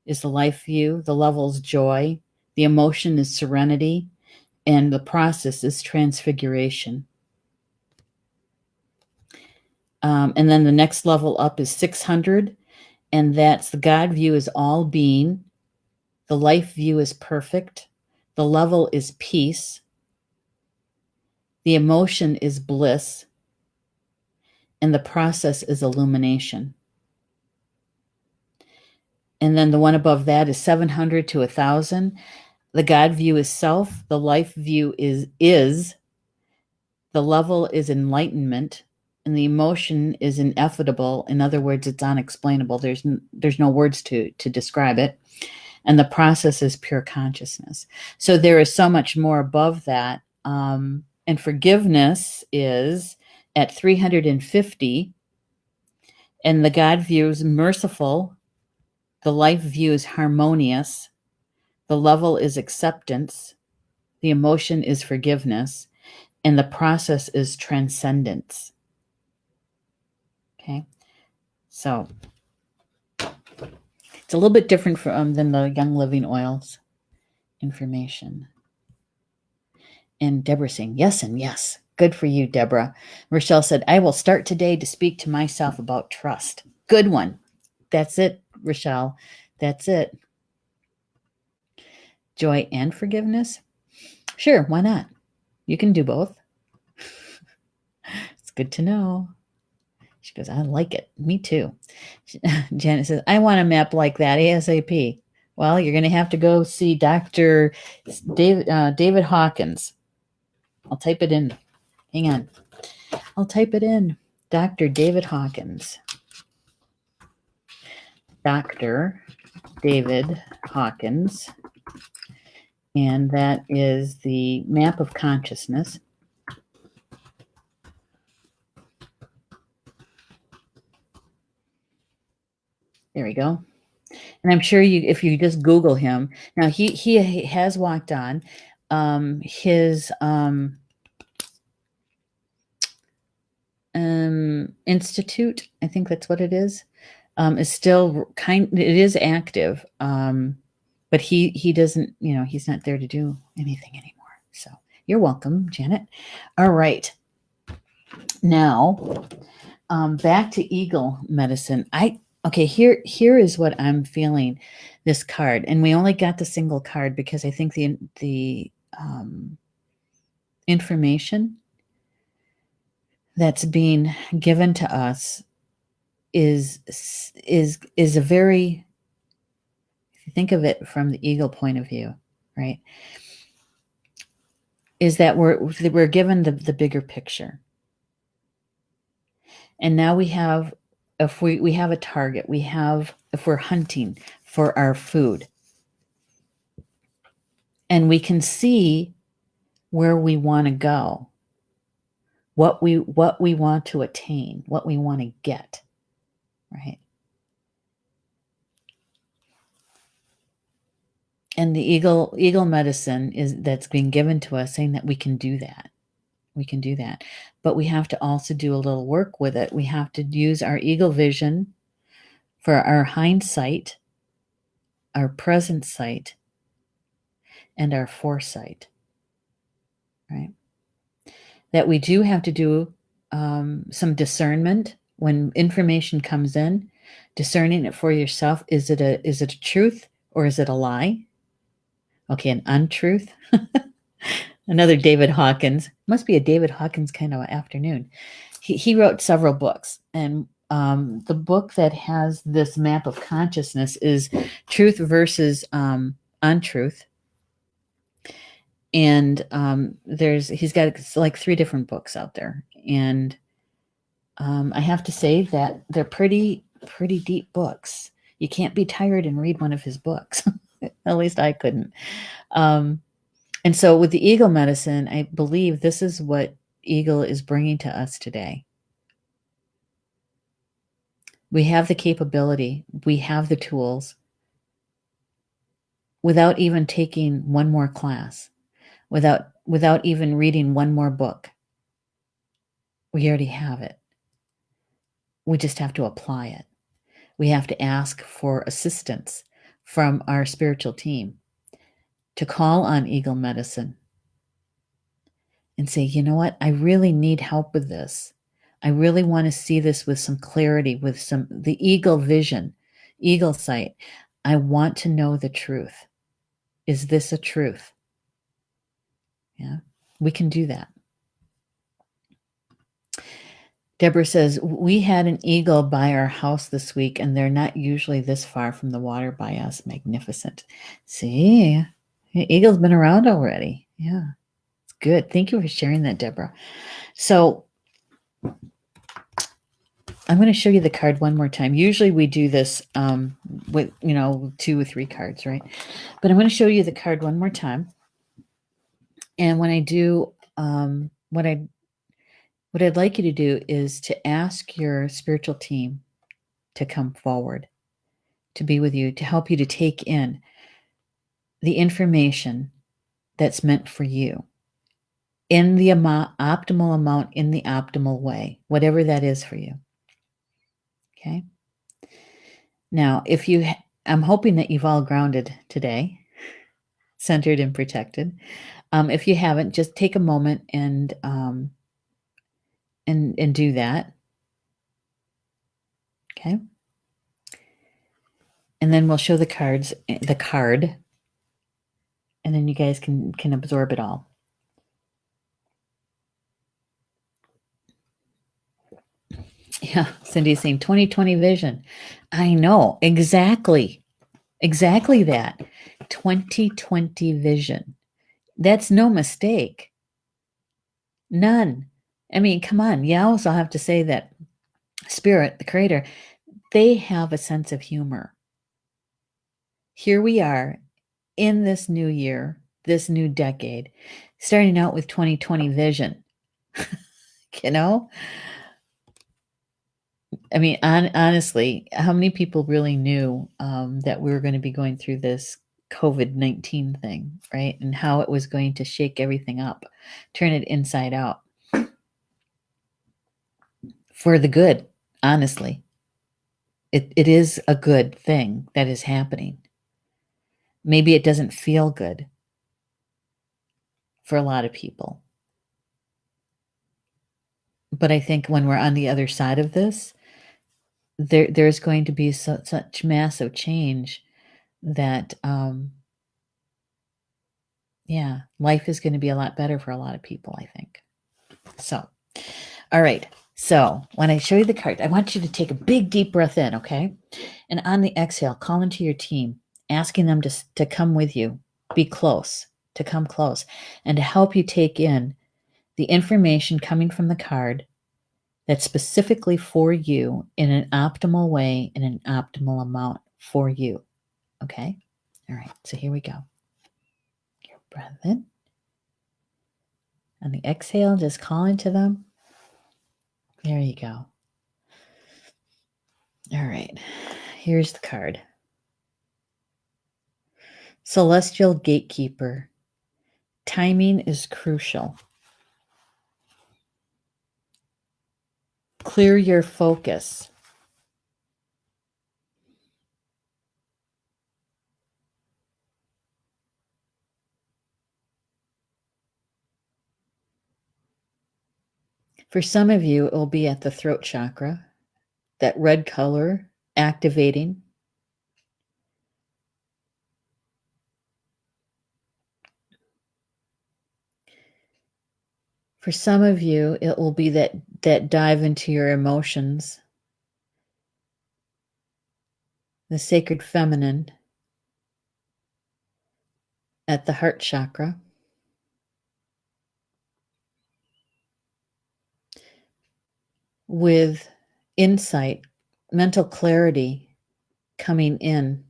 [SPEAKER 1] is the life view. The level is joy. The emotion is serenity, and the process is transfiguration. And then the next level up is 600, and that's the God view is all being. The life view is perfect. The level is peace. The emotion is bliss. And the process is illumination. And then the one above that is 700 to 1,000. The God view is self. The life view is. The level is enlightenment. And the emotion is ineffable. In other words, it's unexplainable. There's no words to describe it. And the process is pure consciousness. So there is so much more above that. And forgiveness is at 350. And the God view is merciful. The life view is harmonious. The level is acceptance. The emotion is forgiveness. And the process is transcendence. Okay. So it's a little bit different than the Young Living Oils information. And Deborah saying yes and yes. Good for you, Deborah. Rochelle said, I will start today to speak to myself about trust. Good one. That's it, Rochelle. That's it. Joy and forgiveness? Sure, why not? You can do both. It's good to know. She goes, I like it. Me too. Janet says, I want a map like that ASAP. Well, you're going to have to go see Dr. David Hawkins. I'll type it in. Hang on. I'll type it in. Dr. David Hawkins. Dr. David Hawkins. And that is the map of consciousness. There we go. And I'm sure if you just Google him, now he has walked on. His institute, I think that's what it is still it is active. But he doesn't, he's not there to do anything anymore. So you're welcome, Janet. All right. Now, back to eagle medicine. Okay, here is what I'm feeling. This card, and we only got the single card because I think the information that's being given to us is a very, if you think of it from the eagle point of view, right? Is that we're given the bigger picture. And now we have, if we have a target, if we're hunting for our food, and we can see where we want to go, what we want to attain, what we want to get, right? And the eagle medicine that's being given to us, saying that we can do that. We can do that. But we have to also do a little work with it. We have to use our eagle vision for our hindsight, our present sight, and our foresight, right? That we do have to do some discernment when information comes in, discerning it for yourself. Is it a truth or is it a lie? Okay, an untruth. Another David Hawkins. Must be a David Hawkins kind of afternoon. He wrote several books, and the book that has this map of consciousness is Truth versus Untruth. And he's got like 3 different books out there, and I have to say that they're pretty deep books. You can't be tired and read one of his books. At least I couldn't. And so with the eagle medicine, I believe this is what eagle is bringing to us today. We have the capability, we have the tools, without even taking one more class, without even reading one more book. We already have it. We just have to apply it. We have to ask for assistance from our spiritual team to call on eagle medicine and say, you know what? I really need help with this. I really want to see this with some clarity, with the eagle vision, eagle sight. I want to know the truth. Is this a truth? Yeah, we can do that. Deborah says, we had an eagle by our house this week, and they're not usually this far from the water by us. Magnificent. See, eagle's been around already. Yeah, it's good. Thank you for sharing that, Deborah. So I'm going to show you the card one more time. Usually we do this with, 2 or 3 cards, right? But I'm going to show you the card one more time. And when I do, what I'd like you to do is to ask your spiritual team to come forward to be with you, to help you to take in the information that's meant for you in the optimal amount, in the optimal way, whatever that is for you. Okay. Now, I'm hoping that you've all grounded today, centered and protected. If you haven't, just take a moment and do that. Okay. And then we'll show the card, and then you guys can absorb it all. Yeah, Cindy's saying 2020 vision. I know, exactly that. 2020 vision. That's no mistake. None. I mean, come on. You also have to say that Spirit, the creator, they have a sense of humor. Here we are in this new year, this new decade, starting out with 2020 vision. You know? I mean, honestly, how many people really knew that we were going to be going through this COVID-19 thing, right? And how it was going to shake everything up, turn it inside out for the good, honestly. It is a good thing that is happening. Maybe it doesn't feel good for a lot of people. But I think when we're on the other side of this, there's going to be such massive change that yeah, life is going to be a lot better for a lot of people, I think. So, all right. So when I show you the card, I want you to take a big, deep breath in, okay? And on the exhale, call into your team, asking them to come with you, be close, to come close, and to help you take in the information coming from the card that's specifically for you in an optimal way, in an optimal amount for you, okay? All right, so here we go. Your breath in. On the exhale, just call into them. There you go. All right, here's the card. Celestial Gatekeeper. Timing is crucial. Clear your focus. For some of you, it will be at the throat chakra, that red color activating. For some of you, it will be that dive into your emotions, the sacred feminine at the heart chakra. With insight, mental clarity coming in.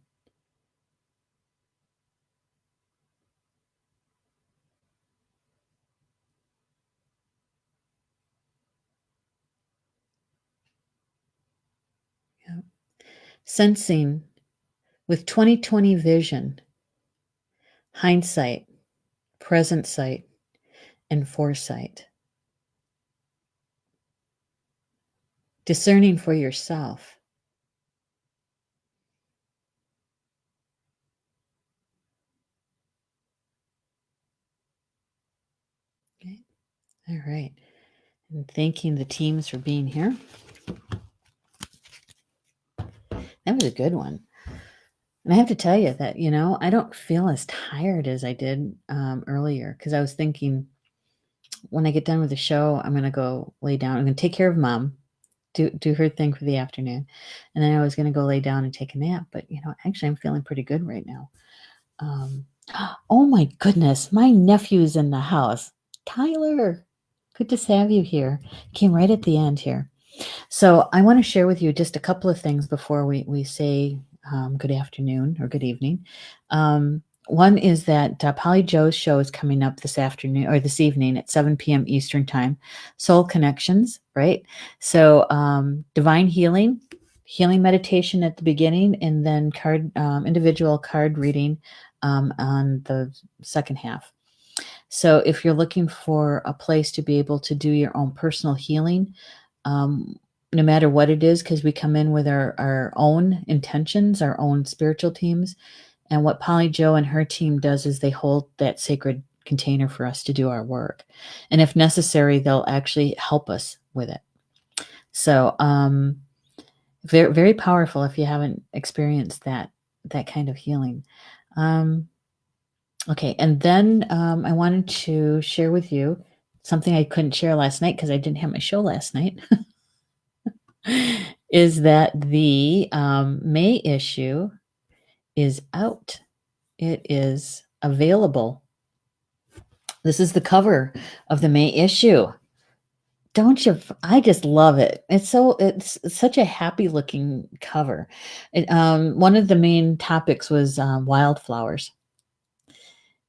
[SPEAKER 1] Yeah. Sensing with 2020 vision, hindsight, present sight, and foresight. Discerning for yourself. Okay. All right. And thanking the teams for being here. That was a good one. And I have to tell you that, I don't feel as tired as I did earlier, because I was thinking when I get done with the show, I'm going to go lay down. I'm going to take care of Mom, do her thing for the afternoon. And then I was going to go lay down and take a nap. But, actually, I'm feeling pretty good right now. Oh, my goodness. My nephew's in the house. Tyler, good to have you here. Came right at the end here. So I want to share with you just a couple of things before we say good afternoon or good evening. One is that Polly Joe's show is coming up this afternoon or this evening at 7 p.m. Eastern Time. Soul Connections, right? So divine healing healing meditation at the beginning, and then individual card reading on the second half. So if you're looking for a place to be able to do your own personal healing, no matter what it is, because we come in with our own intentions, our own spiritual teams. And what Polly Jo and her team does is they hold that sacred container for us to do our work. And if necessary, they'll actually help us with it. So very, very powerful if you haven't experienced that kind of healing. Okay, and then I wanted to share with you something I couldn't share last night because I didn't have my show last night. Is that the May issue is out. It is available. This is the cover of the May issue. Don't you? I just love it. It's such a happy looking cover. One of the main topics was wildflowers.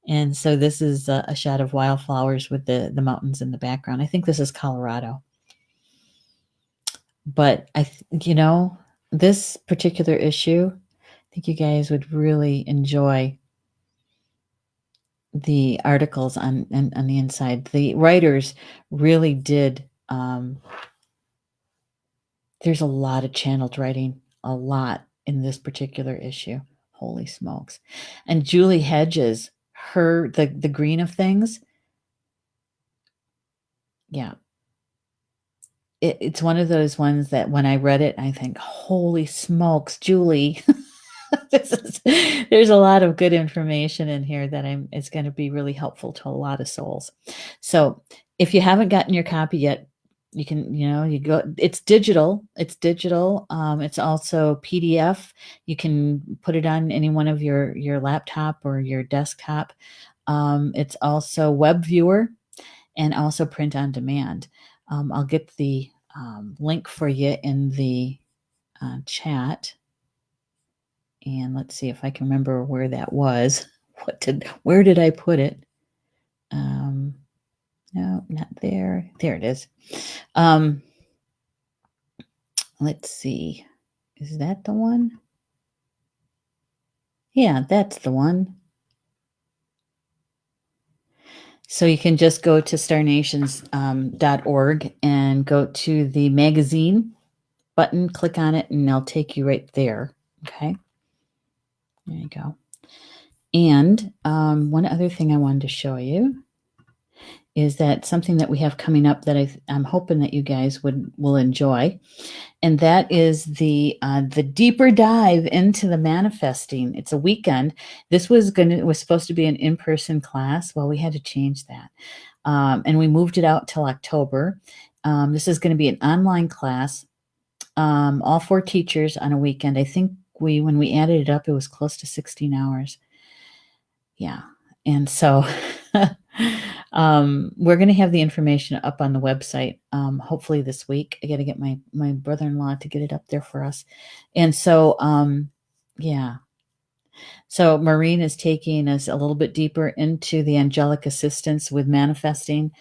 [SPEAKER 1] And so this is a shot of wildflowers with the mountains in the background. I think this is Colorado. But this particular issue, I think you guys would really enjoy the articles on the inside. The writers really did. There's a lot of channeled writing, a lot in this particular issue. Holy smokes! And Julie Hedges, the green of things. Yeah. It's one of those ones that when I read it, I think, holy smokes, Julie. There's a lot of good information in here that it's going to be really helpful to a lot of souls. So if you haven't gotten your copy yet, you can, you go, it's digital. It's also PDF. You can put it on any one of your laptop or your desktop. It's also web viewer and also print on demand. I'll get the link for you in the chat. And let's see if I can remember where that was. Where did I put it? No, not there. There it is. Let's see. Is that the one? Yeah, that's the one. So you can just go to starnations.org and go to the magazine button, click on it, and they'll take you right there. Okay. There you go. And one other thing I wanted to show you is that something that we have coming up that I'm hoping that you guys will enjoy, and that is the deeper dive into the manifesting. It's a weekend. This was supposed to be an in-person class. Well, we had to change that, and we moved it out till October. This is going to be an online class, all 4 teachers on a weekend. I think when we added it up, it was close to 16 hours. Yeah. And so we're going to have the information up on the website, hopefully this week. I got to get my brother-in-law to get it up there for us. And so, yeah. So Maureen is taking us a little bit deeper into the angelic assistance with manifesting.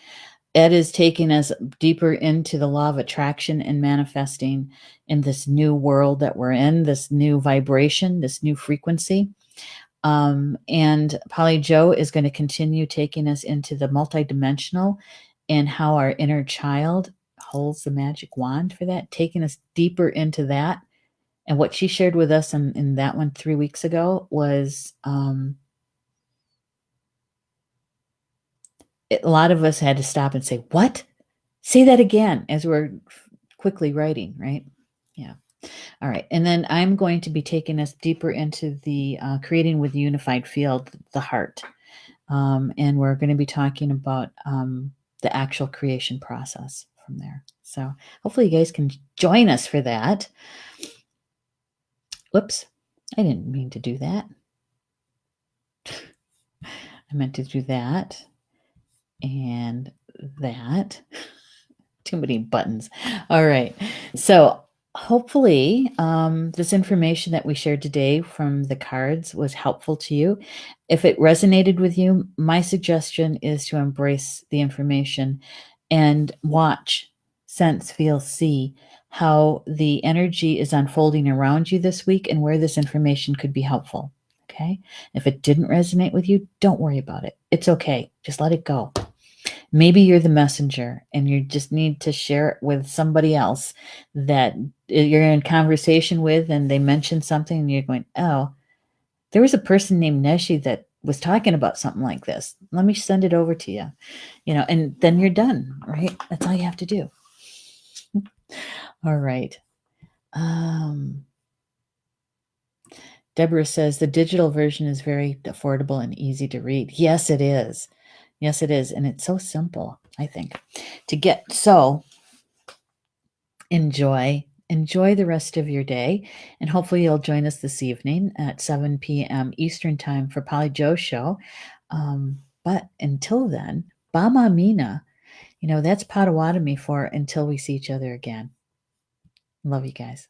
[SPEAKER 1] Ed is taking us deeper into the law of attraction and manifesting in this new world that we're in, this new vibration, this new frequency. And Polly Jo is going to continue taking us into the multidimensional and how our inner child holds the magic wand for that, taking us deeper into that. And what she shared with us in that one 3 weeks ago was a lot of us had to stop and say, what? Say that again, as we're quickly writing, right? Yeah. All right. And then I'm going to be taking us deeper into the creating with the unified field, the heart. And we're going to be talking about the actual creation process from there. So hopefully you guys can join us for that. Whoops. I didn't mean to do that. I meant to do that and that. Too many buttons. All right. So hopefully this information that we shared today from the cards was helpful to you. If it resonated with you, my suggestion is to embrace the information and watch. sense, feel, see how the energy is unfolding around you this week and where this information could be helpful. Okay. If it didn't resonate with you, don't worry about it. It's okay. Just let it go. Maybe you're the messenger and you just need to share it with somebody else that you're in conversation with, and they mention something and you're going, oh, there was a person named Neshi that was talking about something like this. Let me send it over to you, and then you're done, right? That's all you have to do. All right. Deborah says the digital version is very affordable and easy to read. Yes, it is. Yes, it is. And it's so simple, I think, to get. So enjoy the rest of your day. And hopefully you'll join us this evening at 7 p.m. Eastern time for Polly Joe's show. But until then, Bama Mina, that's Potawatomi for until we see each other again. Love you guys.